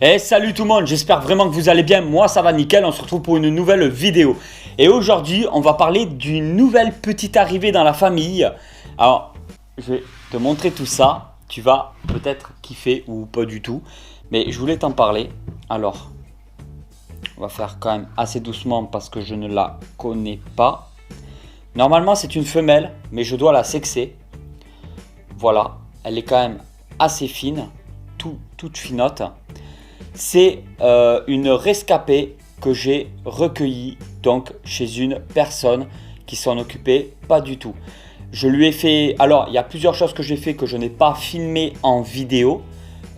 Et salut tout le monde, j'espère vraiment que vous allez bien, moi ça va nickel, on se retrouve pour une nouvelle vidéo. Et aujourd'hui on va parler d'une nouvelle petite arrivée dans la famille. Alors je vais te montrer tout ça, tu vas peut-être kiffer ou pas du tout. Mais je voulais t'en parler, alors on va faire quand même assez doucement parce que je ne la connais pas. Normalement c'est une femelle mais je dois la sexer. Voilà, elle est quand même assez fine, toute finotte. C'est une rescapée que j'ai recueillie donc chez une personne qui s'en occupait pas du tout. Je lui ai fait, alors il y a plusieurs choses que j'ai fait que je n'ai pas filmé en vidéo.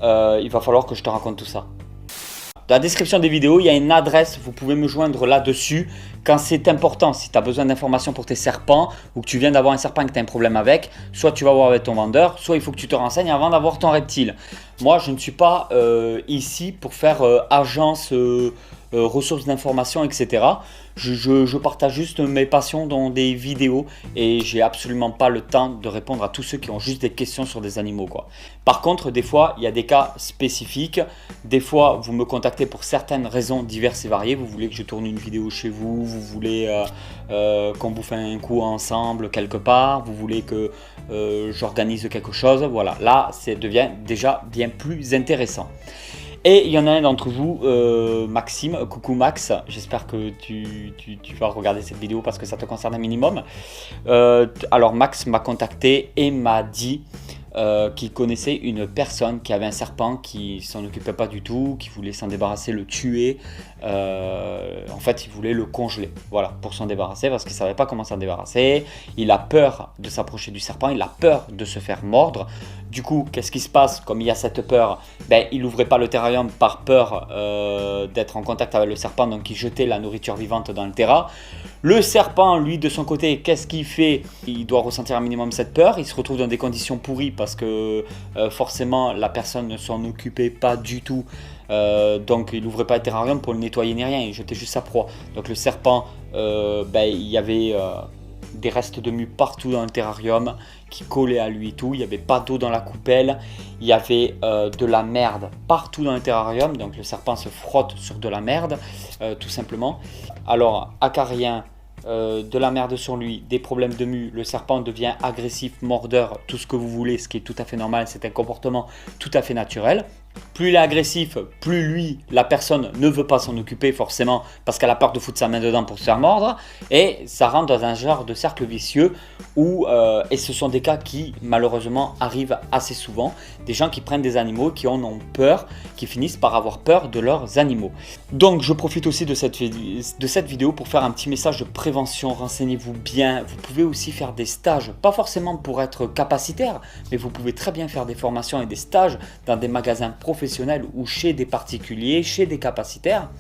Il va falloir que je te raconte tout ça. Dans la description des vidéos, il y a une adresse, vous pouvez me joindre là-dessus quand c'est important. Si tu as besoin d'informations pour tes serpents ou que tu viens d'avoir un serpent et que tu as un problème avec, soit tu vas voir avec ton vendeur, soit il faut que tu te renseignes avant d'avoir ton reptile. Moi, je ne suis pas ici pour faire agence ressources d'informations, etc. Je partage juste mes passions dans des vidéos et j'ai absolument pas le temps de répondre à tous ceux qui ont juste des questions sur des animaux, quoi. Par contre, des fois, il y a des cas spécifiques. Des fois, vous me contactez pour certaines raisons diverses et variées. Vous voulez que je tourne une vidéo chez vous, vous voulez qu'on bouffe un coup ensemble quelque part, vous voulez que j'organise quelque chose. Voilà, là, ça devient déjà bien plus intéressant. Et il y en a un d'entre vous, Maxime, coucou Max, j'espère que tu vas regarder cette vidéo parce que ça te concerne un minimum. Alors Max m'a contacté et m'a dit qu'il connaissait une personne qui avait un serpent qui s'en occupait pas du tout, qui voulait s'en débarrasser, le tuer. En fait, il voulait le congeler, voilà, pour s'en débarrasser parce qu'il savait pas comment s'en débarrasser. Il a peur de s'approcher du serpent, il a peur de se faire mordre. Du coup, qu'est-ce qui se passe? Comme il y a cette peur, il n'ouvrait pas le terrarium par peur d'être en contact avec le serpent, donc il jetait la nourriture vivante dans le terrain. Le serpent, lui, de son côté, qu'est-ce qu'il fait? Il doit ressentir un minimum cette peur. Il se retrouve dans des conditions pourries parce que forcément, la personne ne s'en occupait pas du tout. Donc, il n'ouvrait pas le terrarium pour le nettoyer ni rien. Il jetait juste sa proie. Donc, le serpent, il y avait des restes de mue partout dans le terrarium qui collaient à lui et tout. Il n'y avait pas d'eau dans la coupelle. Il y avait de la merde partout dans le terrarium. Donc, le serpent se frotte sur de la merde, tout simplement. Alors, acarien, de la merde sur lui, des problèmes de mue, le serpent devient agressif, mordeur, tout ce que vous voulez, ce qui est tout à fait normal, c'est un comportement tout à fait naturel. Plus il est agressif, plus lui, la personne ne veut pas s'en occuper forcément parce qu'elle a peur de foutre sa main dedans pour se faire mordre et ça rentre dans un genre de cercle vicieux où, et ce sont des cas qui malheureusement arrivent assez souvent, des gens qui prennent des animaux, qui en ont peur, qui finissent par avoir peur de leurs animaux. Donc je profite aussi de cette vidéo pour faire un petit message de prévention, renseignez-vous bien, vous pouvez aussi faire des stages, pas forcément pour être capacitaire, mais vous pouvez très bien faire des formations et des stages dans des magasins professionnels ou chez des particuliers, chez des capacitaires,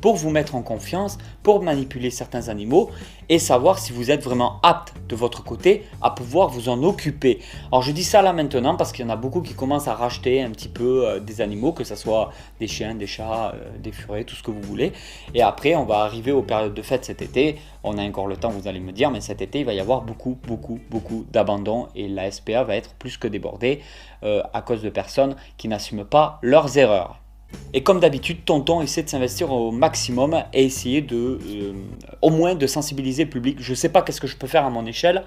pour vous mettre en confiance, pour manipuler certains animaux et savoir si vous êtes vraiment apte de votre côté à pouvoir vous en occuper. Alors je dis ça là maintenant parce qu'il y en a beaucoup qui commencent à racheter un petit peu des animaux, que ce soit des chiens, des chats, des furets, tout ce que vous voulez. Et après on va arriver aux périodes de fête cet été. On a encore le temps, vous allez me dire, mais cet été il va y avoir beaucoup d'abandon et la SPA va être plus que débordée à cause de personnes qui n'assument pas leurs erreurs. Et comme d'habitude, Tonton essaie de s'investir au maximum et essayer de, au moins de sensibiliser le public. Je ne sais pas qu'est-ce que je peux faire à mon échelle,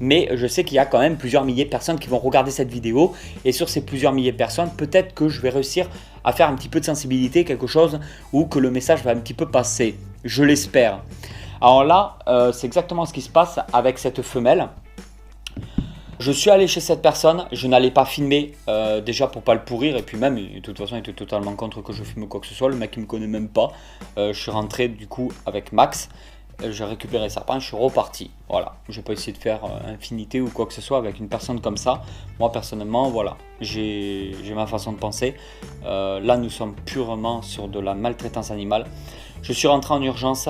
mais je sais qu'il y a quand même plusieurs milliers de personnes qui vont regarder cette vidéo. Et sur ces plusieurs milliers de personnes, peut-être que je vais réussir à faire un petit peu de sensibilité, quelque chose où que le message va un petit peu passer. Je l'espère. Alors là, c'est exactement ce qui se passe avec cette femelle. Je suis allé chez cette personne, je n'allais pas filmer déjà pour pas le pourrir et puis même, de toute façon il était totalement contre que je filme quoi que ce soit, le mec il me connaît même pas. Je suis rentré du coup avec Max, j'ai récupéré le serpent, je suis reparti. Voilà, je vais pas essayer de faire infinité ou quoi que ce soit avec une personne comme ça. Moi personnellement, voilà, j'ai ma façon de penser. Là nous sommes purement sur de la maltraitance animale. Je suis rentré en urgence.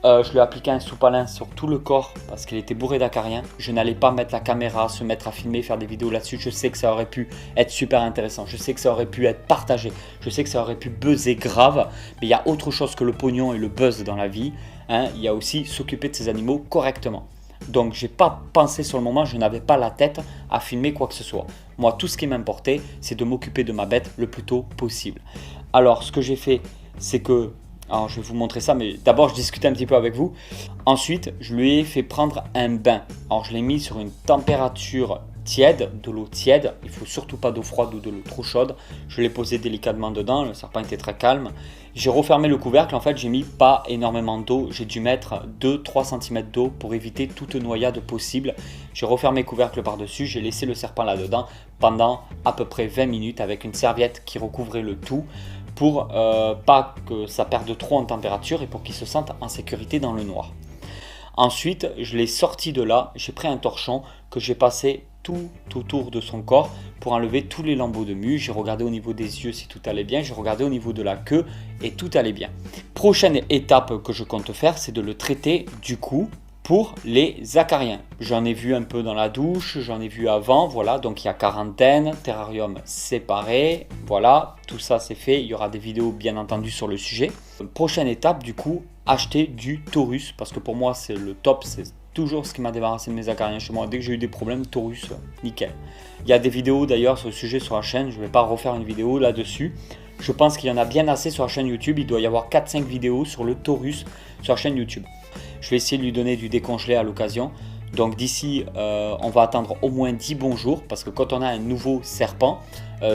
Je lui ai appliqué un soupalin sur tout le corps parce qu'il était bourré d'acariens. Je n'allais pas mettre la caméra, se mettre à filmer, faire des vidéos là-dessus. Je sais que ça aurait pu être super intéressant. Je sais que ça aurait pu être partagé. Je sais que ça aurait pu buzzer grave. Mais il y a autre chose que le pognon et le buzz dans la vie. Il y a aussi s'occuper de ces animaux correctement. Donc j'ai pas pensé sur le moment, je n'avais pas la tête à filmer quoi que ce soit. Moi, tout ce qui m'importait, c'est de m'occuper de ma bête le plus tôt possible. Alors ce que j'ai fait, c'est que, alors je vais vous montrer ça, mais d'abord je discutais un petit peu avec vous. Ensuite, je lui ai fait prendre un bain. Alors je l'ai mis sur une température tiède, de l'eau tiède. Il ne faut surtout pas d'eau froide ou de l'eau trop chaude. Je l'ai posé délicatement dedans, le serpent était très calme. J'ai refermé le couvercle, en fait j'ai mis pas énormément d'eau. J'ai dû mettre 2-3 cm d'eau pour éviter toute noyade possible. J'ai refermé le couvercle par-dessus, j'ai laissé le serpent là-dedans pendant à peu près 20 minutes avec une serviette qui recouvrait le tout, pour pas que ça perde trop en température et pour qu'il se sente en sécurité dans le noir. Ensuite, je l'ai sorti de là, j'ai pris un torchon que j'ai passé tout autour de son corps pour enlever tous les lambeaux de mue. J'ai regardé au niveau des yeux si tout allait bien, j'ai regardé au niveau de la queue et tout allait bien. Prochaine étape que je compte faire, c'est de le traiter du coup pour les acariens. J'en ai vu un peu dans la douche, j'en ai vu avant, voilà, donc il y a quarantaine, terrarium séparé, voilà, tout ça c'est fait, il y aura des vidéos bien entendu sur le sujet. Prochaine étape du coup, acheter du Taurus, parce que pour moi c'est le top, c'est toujours ce qui m'a débarrassé de mes acariens chez moi. Dès que j'ai eu des problèmes, Taurus, nickel. Il y a des vidéos d'ailleurs sur le sujet sur la chaîne, je ne vais pas refaire une vidéo là-dessus. Je pense qu'il y en a bien assez sur la chaîne YouTube, il doit y avoir 4-5 vidéos sur le Taurus sur la chaîne YouTube. Je vais essayer de lui donner du décongelé à l'occasion. Donc d'ici, on va attendre au moins 10 bons jours, parce que quand on a un nouveau serpent,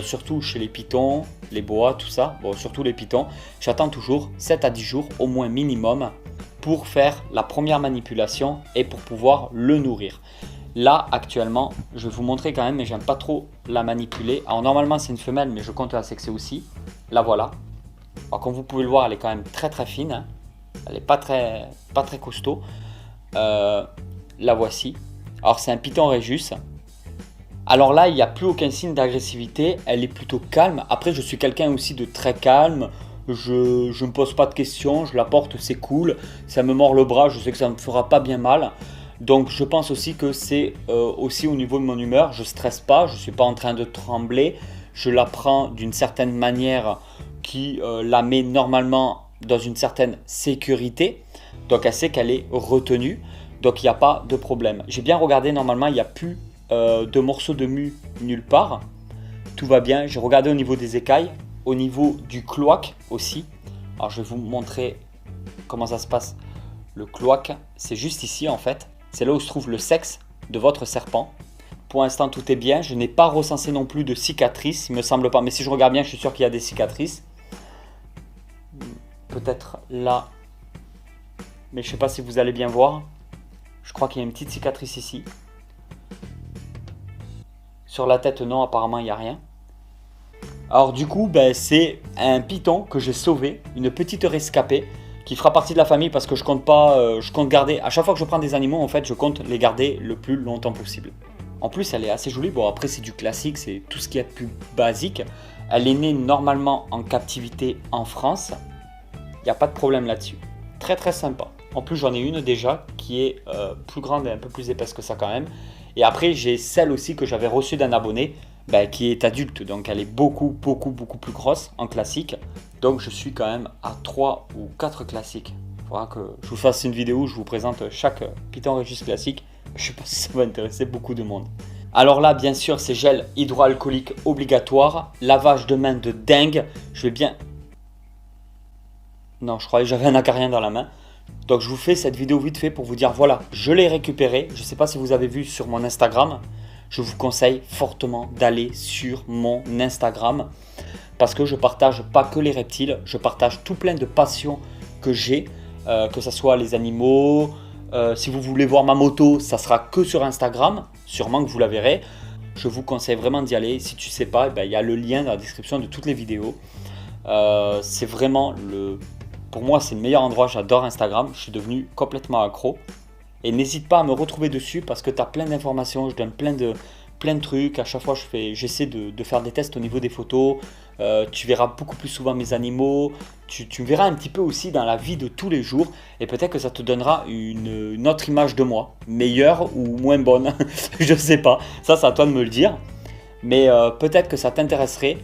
surtout chez les pitons, les boas, tout ça, bon, surtout les pitons, j'attends toujours 7 à 10 jours au moins minimum pour faire la première manipulation et pour pouvoir le nourrir. Là actuellement, je vais vous montrer quand même, mais j'aime pas trop la manipuler. Alors normalement c'est une femelle, mais je compte la sexer aussi. La voilà. Alors comme vous pouvez le voir, elle est quand même très très fine, hein. Elle n'est pas très costaud. La voici. Alors c'est un Python Régis. Alors là, il n'y a plus aucun signe d'agressivité. Elle est plutôt calme. Après, je suis quelqu'un aussi de très calme. Je ne me pose pas de questions. Je la porte, c'est cool. Ça me mord le bras, je sais que ça ne me fera pas bien mal. Donc je pense aussi que c'est aussi au niveau de mon humeur. Je ne stresse pas. Je ne suis pas en train de trembler. Je la prends d'une certaine manière qui la met normalement dans une certaine sécurité, donc elle sait qu'elle est retenue, donc il n'y a pas de problème. J'ai bien regardé, normalement il n'y a plus de morceaux de mue nulle part, tout va bien. J'ai regardé au niveau des écailles, au niveau du cloaque aussi. Alors je vais vous montrer comment ça se passe. Le cloaque, c'est juste ici en fait, c'est là où se trouve le sexe de votre serpent. Pour l'instant tout est bien, je n'ai pas recensé non plus de cicatrices, il me semble pas, mais si je regarde bien je suis sûr qu'il y a des cicatrices. Peut-être là, mais je ne sais pas si vous allez bien voir. Je crois qu'il y a une petite cicatrice ici. Sur la tête, non, apparemment il n'y a rien. Alors du coup, c'est un python que j'ai sauvé, une petite rescapée qui fera partie de la famille, parce que je compte pas, je compte garder, à chaque fois que je prends des animaux, en fait, je compte les garder le plus longtemps possible. En plus, elle est assez jolie. Bon, après, c'est du classique, c'est tout ce qui est plus basique. Elle est née normalement en captivité en France. Il n'y a pas de problème là-dessus. Très très sympa. En plus j'en ai une déjà qui est plus grande et un peu plus épaisse que ça quand même. Et après j'ai celle aussi que j'avais reçue d'un abonné qui est adulte. Donc elle est beaucoup plus grosse en classique. Donc je suis quand même à 3 ou 4 classiques. Il faudra que je vous fasse une vidéo où je vous présente chaque Python Régis classique. Je ne sais pas si ça va intéresser beaucoup de monde. Alors là bien sûr c'est gel hydroalcoolique obligatoire. Lavage de main de dingue. Je vais bien... Non, je croyais que j'avais un acarien dans la main. Donc je vous fais cette vidéo vite fait pour vous dire, voilà, je l'ai récupéré. Je ne sais pas si vous avez vu sur mon Instagram. Je vous conseille fortement d'aller sur mon Instagram, parce que je partage pas que les reptiles. Je partage tout plein de passions que j'ai, que ce soit les animaux. Si vous voulez voir ma moto, ça sera que sur Instagram. Sûrement que vous la verrez. Je vous conseille vraiment d'y aller. Si tu ne sais pas, il y a le lien dans la description de toutes les vidéos. C'est vraiment pour moi c'est le meilleur endroit, j'adore Instagram, je suis devenu complètement accro. Et n'hésite pas à me retrouver dessus, parce que tu as plein d'informations, je donne plein de trucs. À chaque fois j'essaie de faire des tests au niveau des photos. Tu verras beaucoup plus souvent mes animaux, tu me verras un petit peu aussi dans la vie de tous les jours. Et peut-être que ça te donnera une autre image de moi, meilleure ou moins bonne, je sais pas, ça c'est à toi de me le dire. Mais peut-être que ça t'intéresserait,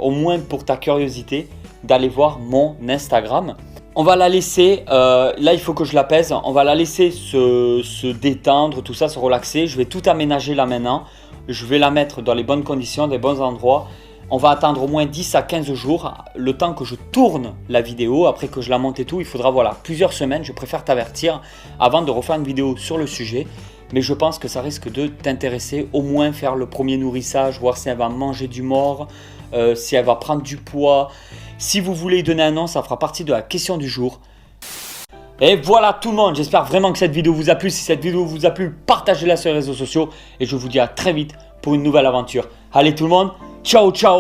au moins pour ta curiosité, d'aller voir mon Instagram. On va la laisser, là il faut que je la pèse, on va la laisser se détendre, tout ça, se relaxer. Je vais tout aménager là maintenant. Je vais la mettre dans les bonnes conditions, des bons endroits. On va attendre au moins 10 à 15 jours, le temps que je tourne la vidéo, après que je la monte et tout. Il faudra voilà, plusieurs semaines, je préfère t'avertir avant de refaire une vidéo sur le sujet. Mais je pense que ça risque de t'intéresser, au moins faire le premier nourrissage, voir si elle va manger du mort, si elle va prendre du poids. Si vous voulez y donner un nom, ça fera partie de la question du jour. Et voilà tout le monde, j'espère vraiment que cette vidéo vous a plu. Si cette vidéo vous a plu, partagez-la sur les réseaux sociaux. Et je vous dis à très vite pour une nouvelle aventure. Allez tout le monde, ciao ciao.